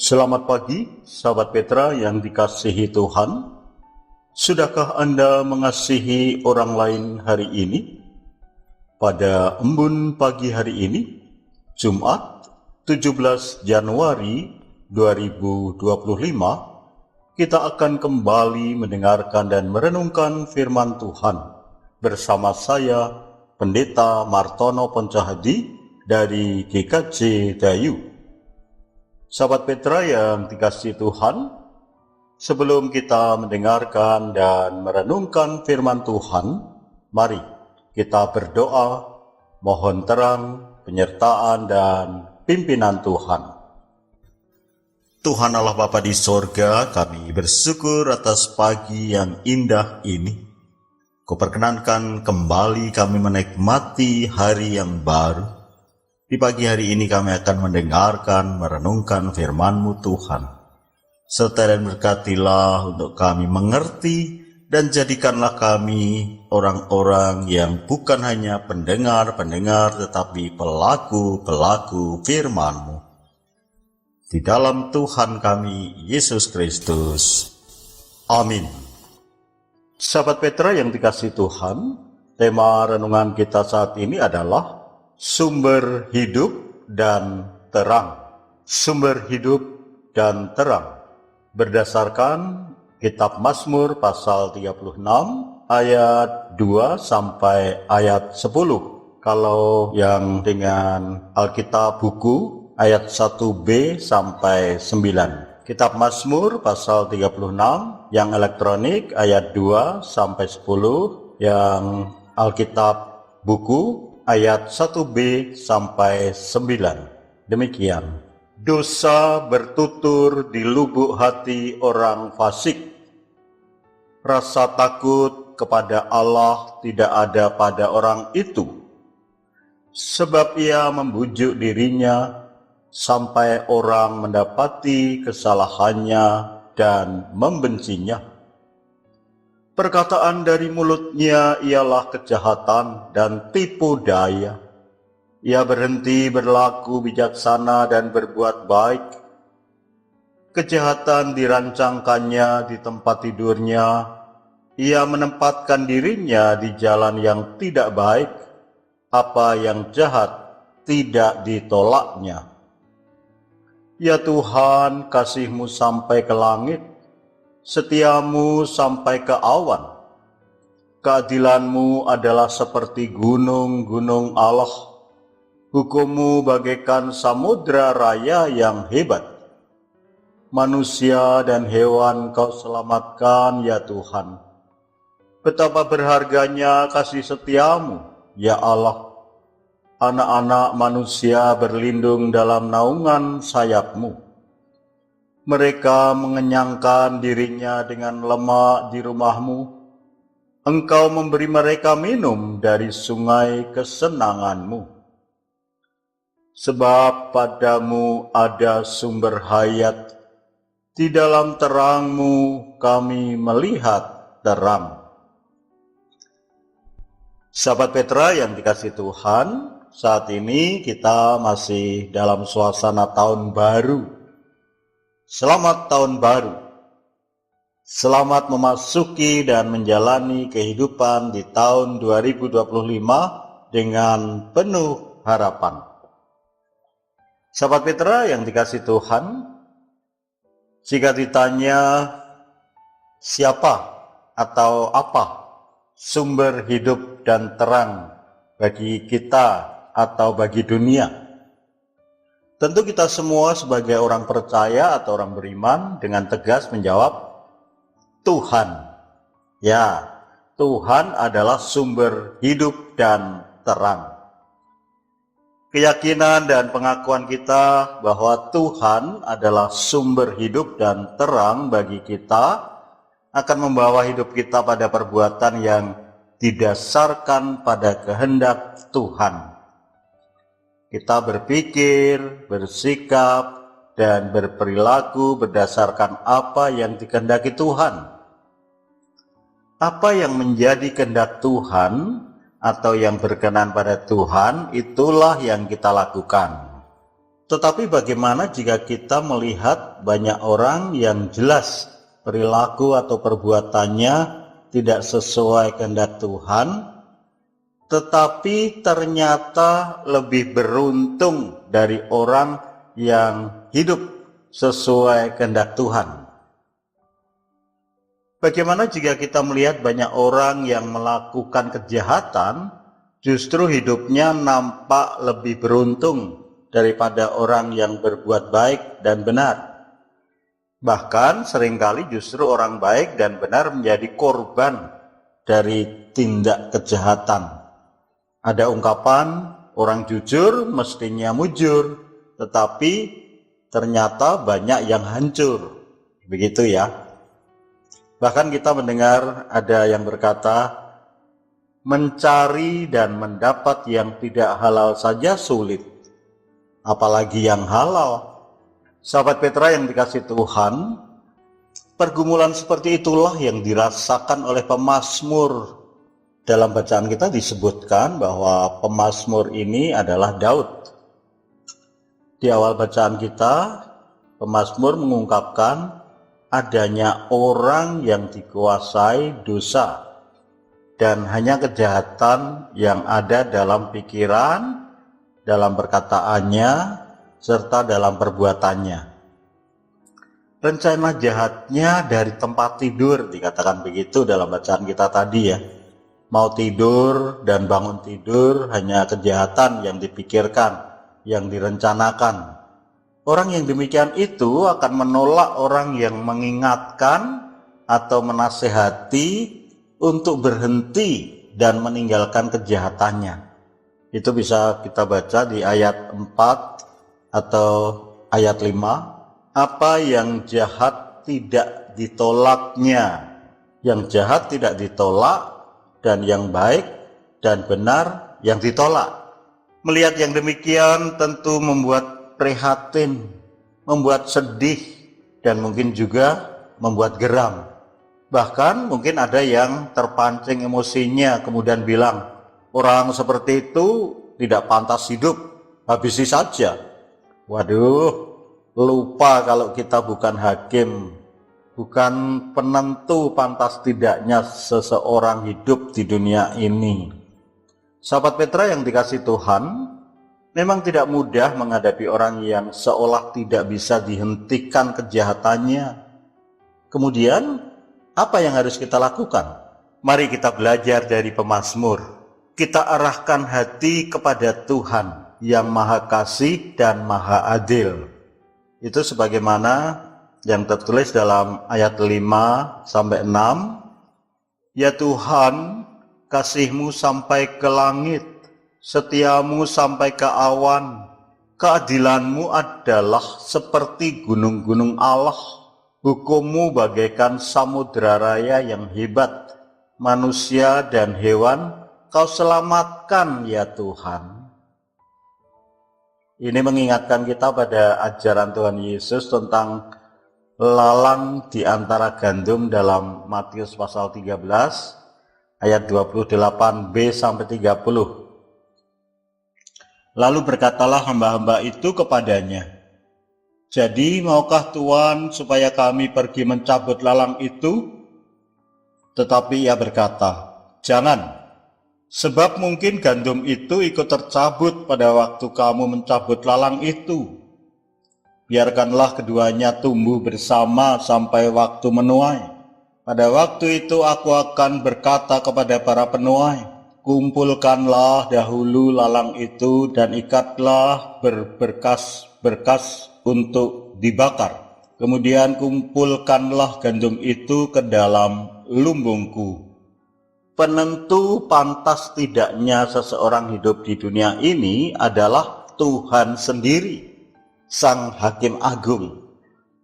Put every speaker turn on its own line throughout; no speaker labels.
Selamat pagi, sahabat Petra yang dikasihi Tuhan. Sudahkah Anda mengasihi orang lain hari ini? Pada embun pagi hari ini, Jumat 17 Januari 2025, kita akan kembali mendengarkan dan merenungkan firman Tuhan bersama saya, Pendeta Martono Poncahadi dari GKJ Dayu. Sahabat Petra yang dikasihi Tuhan, sebelum kita mendengarkan dan merenungkan firman Tuhan, mari kita berdoa, mohon terang, penyertaan, dan pimpinan Tuhan. Tuhan Allah Bapa di sorga, kami bersyukur atas pagi yang indah ini. Kau perkenankan kembali kami menikmati hari yang baru. Di pagi hari ini kami akan mendengarkan, merenungkan firman-Mu Tuhan. Serta dan berkatilah untuk kami mengerti dan jadikanlah kami orang-orang yang bukan hanya pendengar-pendengar tetapi pelaku-pelaku firman-Mu. Di dalam Tuhan kami, Yesus Kristus. Amin. Sahabat Petra yang dikasihi Tuhan, tema renungan kita saat ini adalah sumber hidup dan terang. Sumber hidup dan terang. Berdasarkan kitab Mazmur pasal 36 ayat 2 sampai ayat 10. Kalau yang dengan Alkitab buku ayat 1b sampai 9. Kitab Mazmur pasal 36 yang elektronik ayat 2 sampai 10, yang Alkitab buku ayat 1b sampai 9. Demikian. Dosa bertutur di lubuk hati orang fasik. Rasa takut kepada Allah tidak ada pada orang itu. Sebab ia membujuk dirinya sampai orang mendapati kesalahannya dan membencinya. Perkataan dari mulutnya ialah kejahatan dan tipu daya. Ia berhenti berlaku bijaksana dan berbuat baik. Kejahatan dirancangkannya di tempat tidurnya. Ia menempatkan dirinya di jalan yang tidak baik. Apa yang jahat tidak ditolaknya. Ya Tuhan, kasih-Mu sampai ke langit, setiamu sampai ke awan. Keadilan-Mu adalah seperti gunung-gunung Allah. Hukum-Mu bagaikan samudra raya yang hebat. Manusia dan hewan Kau selamatkan, ya Tuhan. Betapa berharganya kasih setiamu, ya Allah. Anak-anak manusia berlindung dalam naungan sayap-Mu. Mereka mengenyangkan dirinya dengan lemak di rumah-Mu. Engkau memberi mereka minum dari sungai kesenangan-Mu. Sebab padamu ada sumber hayat. Di dalam terang-Mu kami melihat terang. Sahabat Petra yang dikasihi Tuhan, saat ini kita masih dalam suasana tahun baru. Selamat tahun baru. Selamat memasuki dan menjalani kehidupan di tahun 2025 dengan penuh harapan. Sahabat Petra yang dikasihi Tuhan, jika ditanya siapa atau apa sumber hidup dan terang bagi kita atau bagi dunia, tentu kita semua sebagai orang percaya atau orang beriman dengan tegas menjawab, Tuhan. Ya, Tuhan adalah sumber hidup dan terang. Keyakinan dan pengakuan kita bahwa Tuhan adalah sumber hidup dan terang bagi kita akan membawa hidup kita pada perbuatan yang didasarkan pada kehendak Tuhan. Kita berpikir, bersikap, dan berperilaku berdasarkan apa yang dikehendaki Tuhan. Apa yang menjadi kehendak Tuhan atau yang berkenan pada Tuhan, itulah yang kita lakukan. Tetapi bagaimana jika kita melihat banyak orang yang jelas perilaku atau perbuatannya tidak sesuai kehendak Tuhan, tetapi ternyata lebih beruntung dari orang yang hidup sesuai kehendak Tuhan? Bagaimana jika kita melihat banyak orang yang melakukan kejahatan, justru hidupnya nampak lebih beruntung daripada orang yang berbuat baik dan benar? Bahkan seringkali justru orang baik dan benar menjadi korban dari tindak kejahatan. Ada ungkapan, orang jujur mestinya mujur, tetapi ternyata banyak yang hancur. Begitu ya. Bahkan kita mendengar ada yang berkata, mencari dan mendapat yang tidak halal saja sulit, apalagi yang halal. Sahabat Petra yang dikasihi Tuhan, pergumulan seperti itulah yang dirasakan oleh pemazmur. Dalam bacaan kita disebutkan bahwa pemazmur ini adalah Daud. Di awal bacaan kita, pemazmur mengungkapkan adanya orang yang dikuasai dosa dan hanya kejahatan yang ada dalam pikiran, dalam perkataannya, serta dalam perbuatannya. Rencana jahatnya dari tempat tidur, dikatakan begitu dalam bacaan kita tadi ya. Mau tidur dan bangun tidur hanya kejahatan yang dipikirkan, yang direncanakan. Orang yang demikian itu akan menolak orang yang mengingatkan atau menasehati untuk berhenti dan meninggalkan kejahatannya. Itu bisa kita baca di ayat 4 atau ayat 5. Apa yang jahat tidak ditolaknya. Yang jahat tidak ditolak, dan yang baik dan benar yang ditolak. Melihat yang demikian tentu membuat prihatin, membuat sedih, dan mungkin juga membuat geram. Bahkan mungkin ada yang terpancing emosinya kemudian bilang, orang seperti itu tidak pantas hidup, habisi saja. Waduh, lupa kalau kita bukan hakim, bukan penentu pantas tidaknya seseorang hidup di dunia ini. Sahabat Petra yang dikasihi Tuhan, memang tidak mudah menghadapi orang yang seolah tidak bisa dihentikan kejahatannya. Kemudian, apa yang harus kita lakukan? Mari kita belajar dari pemazmur. Kita arahkan hati kepada Tuhan yang Maha Kasih dan Maha Adil. Itu sebagaimana yang tertulis dalam ayat 5-6, ya Tuhan, kasih-Mu sampai ke langit, setia-Mu sampai ke awan, keadilan-Mu adalah seperti gunung-gunung Allah, hukum-Mu bagaikan samudera raya yang hebat, manusia dan hewan Kau selamatkan ya Tuhan. Ini mengingatkan kita pada ajaran Tuhan Yesus tentang lalang di antara gandum dalam Matius pasal 13 ayat 28b sampai 30. Lalu berkatalah hamba-hamba itu kepadanya, jadi maukah Tuhan supaya kami pergi mencabut lalang itu? Tetapi ia berkata, jangan, sebab mungkin gandum itu ikut tercabut pada waktu kamu mencabut lalang itu. Biarkanlah keduanya tumbuh bersama sampai waktu menuai. Pada waktu itu aku akan berkata kepada para penuai, kumpulkanlah dahulu lalang itu dan ikatlah berberkas-berkas untuk dibakar. Kemudian kumpulkanlah gandum itu ke dalam lumbungku. Penentu pantas tidaknya seseorang hidup di dunia ini adalah Tuhan sendiri, Sang Hakim Agung.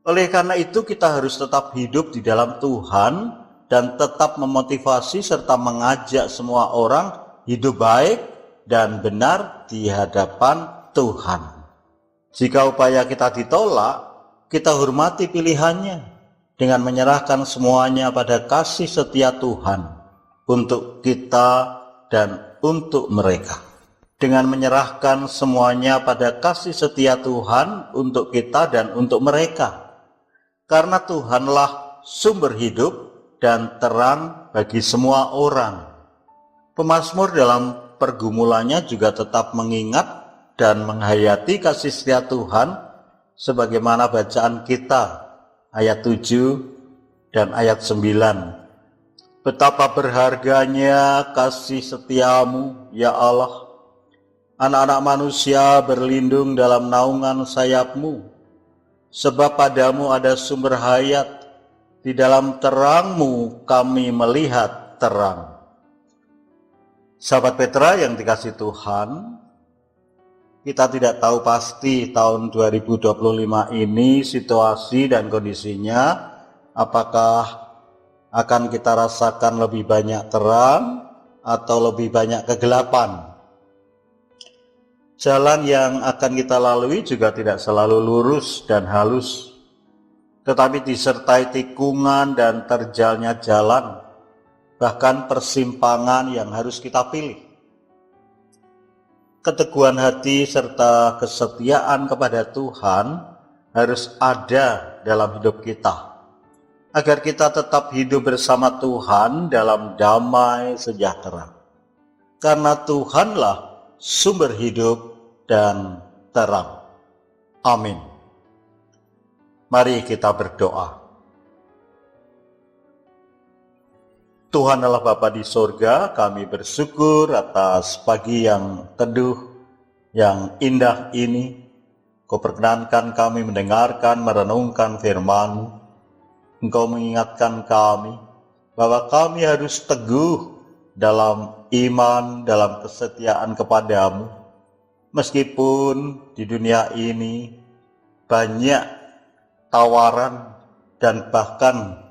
Oleh karena itu kita harus tetap hidup di dalam Tuhan dan tetap memotivasi serta mengajak semua orang hidup baik dan benar di hadapan Tuhan. Jika upaya kita ditolak, kita hormati pilihannya dengan menyerahkan semuanya pada kasih setia Tuhan untuk kita dan untuk mereka. dengan menyerahkan semuanya pada kasih setia Tuhan untuk kita dan untuk mereka. Karena Tuhanlah sumber hidup dan terang bagi semua orang. Pemazmur dalam pergumulannya juga tetap mengingat dan menghayati kasih setia Tuhan sebagaimana bacaan kita ayat 7 dan ayat 9. Betapa berharganya kasih setiamu, ya Allah. Anak-anak manusia berlindung dalam naungan sayapmu, sebab padamu ada sumber hayat, di dalam terangmu kami melihat terang. Sahabat Petra yang dikasihi Tuhan, kita tidak tahu pasti tahun 2025 ini situasi dan kondisinya apakah akan kita rasakan lebih banyak terang atau lebih banyak kegelapan. Jalan yang akan kita lalui juga tidak selalu lurus dan halus, tetapi disertai tikungan dan terjalnya jalan, bahkan persimpangan yang harus kita pilih. Keteguhan hati serta kesetiaan kepada Tuhan harus ada dalam hidup kita, agar kita tetap hidup bersama Tuhan dalam damai sejahtera. Karena Tuhanlah sumber hidup dan terang. Amin. Mari kita berdoa. Tuhan Allah Bapa di sorga, kami bersyukur atas pagi yang teduh, yang indah ini. Kau perkenankan kami mendengarkan, merenungkan firman-Mu. Engkau mengingatkan kami bahwa kami harus teguh dalam iman, dalam kesetiaan kepadamu. Meskipun di dunia ini banyak tawaran dan bahkan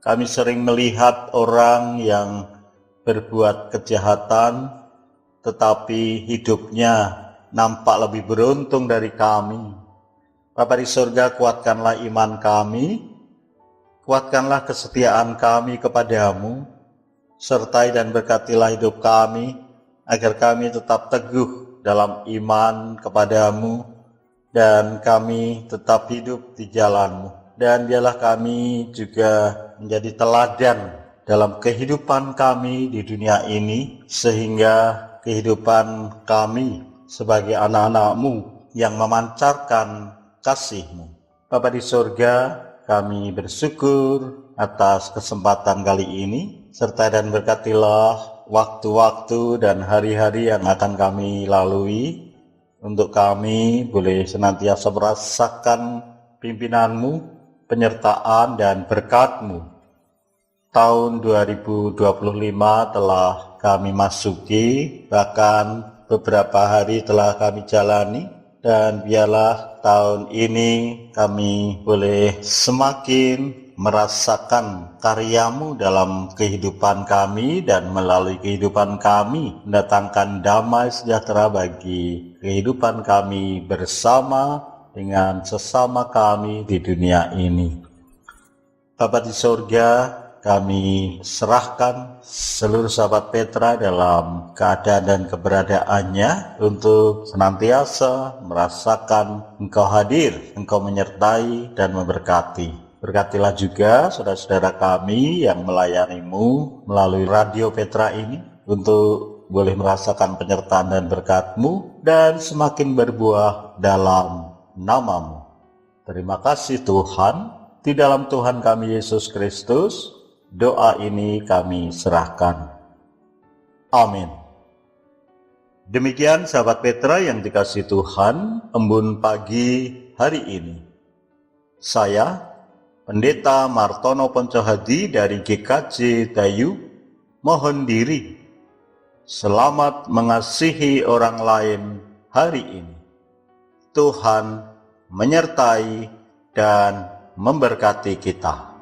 kami sering melihat orang yang berbuat kejahatan, tetapi hidupnya nampak lebih beruntung dari kami. Bapa di surga, kuatkanlah iman kami, kuatkanlah kesetiaan kami kepadamu, sertai dan berkatilah hidup kami, agar kami tetap teguh dalam iman kepadamu, dan kami tetap hidup di jalan-Mu. Dan biarlah kami juga menjadi teladan dalam kehidupan kami di dunia ini, sehingga kehidupan kami sebagai anak-anak-Mu yang memancarkan kasih-Mu. Bapa di surga, kami bersyukur atas kesempatan kali ini, serta dan berkatilah waktu-waktu dan hari-hari yang akan kami lalui, untuk kami boleh senantiasa merasakan pimpinan-Mu, penyertaan dan berkat-Mu. Tahun 2025 telah kami masuki, bahkan beberapa hari telah kami jalani, dan biarlah tahun ini kami boleh semakin merasakan karya-Mu dalam kehidupan kami, dan melalui kehidupan kami mendatangkan damai sejahtera bagi kehidupan kami bersama dengan sesama kami di dunia ini. Bapa di surga, kami serahkan seluruh sahabat Petra dalam keadaan dan keberadaannya untuk senantiasa merasakan Engkau hadir, Engkau menyertai dan memberkati. Berkatilah juga saudara-saudara kami yang melayani-Mu melalui Radio Petra ini, untuk boleh merasakan penyertaan dan berkat-Mu dan semakin berbuah dalam nama-Mu. Terima kasih Tuhan. Di dalam Tuhan kami Yesus Kristus, doa ini kami serahkan. Amin. Demikian sahabat Petra yang dikasihi Tuhan, embun pagi hari ini. Saya, Pendeta Martono Poncohadi dari GKJ Dayu, mohon diri. Selamat mengasihi orang lain hari ini. Tuhan menyertai dan memberkati kita.